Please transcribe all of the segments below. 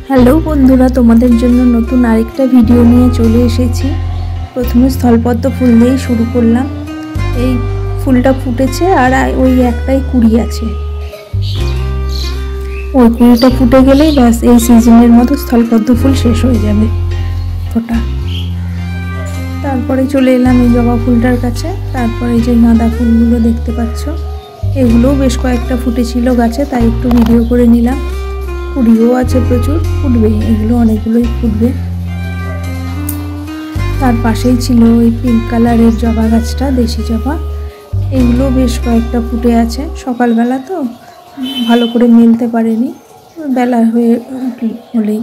Hello বন্ধুরা, তোমাদের জন্য নতুন আরেকটা ভিডিও নিয়ে চলে এসেছি। প্রথমে স্থলপদ্ম ফুল দিয়েই শুরু করলাম। এই ফুলটা ফুটেছে আর ওই একটাই কুড়ি আছে। ওই কুড়িটা ফুটে গেলেই ব্যাস এই সিজনের মতো স্থলপদ্ম ফুল শেষ হয়ে যাবে ফোটা। তারপরে চলে এলাম এই জবা ফুলটার কাছে। তারপরে যে গাঁদা ফুলগুলো দেখতে পাচ্ছ, এগুলোও বেশ কয়েকটা ফুটেছিল গাছে, তাই একটু ভিডিও করে নিলাম। কুড়িও আছে প্রচুর, ফুটবে এগুলো, অনেকগুলোই ফুটবে। তার পাশেই ছিল ওই পিঙ্ক কালারের জবা গাছটা, দেশি জবা। এগুলো বেশ কয়েকটা ফুটে আছে। সকালবেলা তো ভালো করে মেলতে পারেনি, বেলা হলেই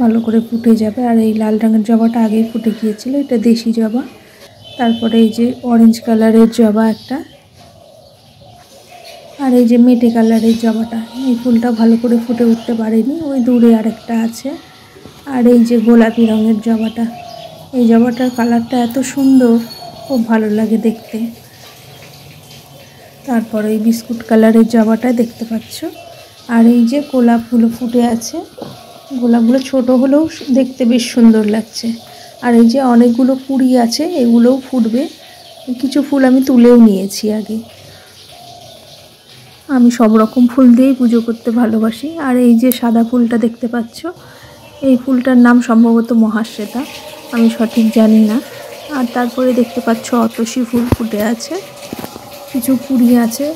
ভালো করে ফুটে যাবে। আর এই লাল রঙের জবাটা আগেই ফুটে গিয়েছিল, এটা দেশি জবা। তারপরে এই যে অরেঞ্জ কালারের জবা একটা, আর এই যে মেটে কালারের জবাটা, এই ফুলটা ভালো করে ফুটে উঠতে পারেনি, ওই দূরে আরেকটা আছে। আর এই যে গোলাপি রঙের জবাটা, এই জবাটার কালারটা এত সুন্দর, খুব ভালো লাগে দেখতে। তারপরে এই বিস্কুট কালারের জবাটা দেখতে পাচ্ছ। আর এই যে গোলাপগুলো ফুটে আছে, গোলাপগুলো ছোট হলেও দেখতে বেশ সুন্দর লাগছে। আর এই যে অনেকগুলো কুড়ি আছে, এগুলোও ফুটবে। কিছু ফুল আমি তুলেও নিয়েছি আগে। আমি সব রকম ফুল দিয়েই পুজো করতে ভালোবাসি। আর এই যে সাদা ফুলটা দেখতে পাচ্ছ, এই ফুলটার নাম সম্ভবত মহাশ্বেতা, আমি সঠিক জানি না। আর তারপরে দেখতে পাচ্ছ অতসী ফুল ফুটে আছে, কিছু কুড়ি আছে,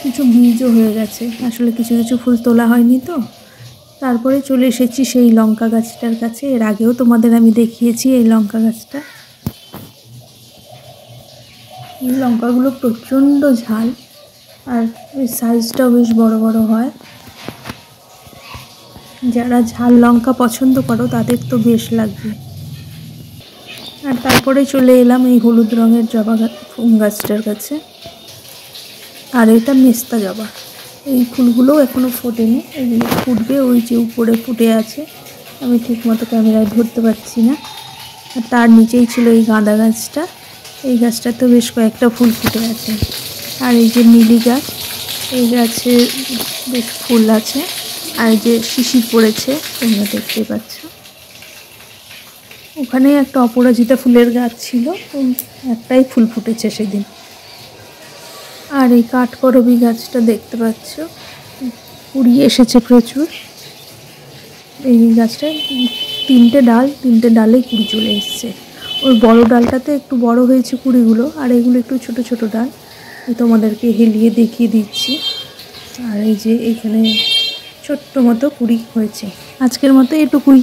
কিছু বীজও হয়ে গেছে। আসলে কিছু কিছু ফুল তোলা হয়নি তো। তারপরে চলে এসেছি সেই লঙ্কা গাছটার কাছে। এর আগেও তোমাদের আমি দেখিয়েছি এই লঙ্কা গাছটা। এই লঙ্কাগুলো প্রচণ্ড ঝাল, আর এর সাইজটাও বেশ বড় বড় হয়। যারা ঝাল লঙ্কা পছন্দ করো তাদের তো বেশ লাগবে। আর তারপরে চলে এলাম এই হলুদ রঙের জবা গাছটার কাছে। আর এটা মেস্তা জবা। এই ফুলগুলোও এখনও ফোটেনি, এগুলো ফুটবে। ওই যে উপরে ফুটে আছে, আমি ঠিক মতো ক্যামেরায় ধরতে পারছি না। আর তার নিচেই ছিল এই গাঁদা গাছটা, এই গাছটাতে বেশ কয়েকটা ফুল ফুটে আছে। আর এই যে মিলি গাছ, এই গাছে বেশ ফুল আছে। আর যে শিশির পড়েছে তোমরা দেখতে পাচ্ছ। ওখানে একটা অপরাজিতা ফুলের গাছ ছিল, একটাই ফুল ফুটেছে সেদিন। আর এই কাঠকরবী গাছটা দেখতে পাচ্ছ, কুড়ি এসেছে প্রচুর। এই গাছটায় তিনটে ডালে কুড়ি চলে এসছে। ওই বড় ডালটাতে একটু বড় হয়েছে কুড়িগুলো, আর এগুলো একটু ছোট ছোট ডাল। তোমাদেরকে হেলিয়ে দেখিয়ে দিচ্ছি। আর এই যে এখানে ছোট্ট মতো কুড়ি হয়েছে। আজকের মতো এটুকুই।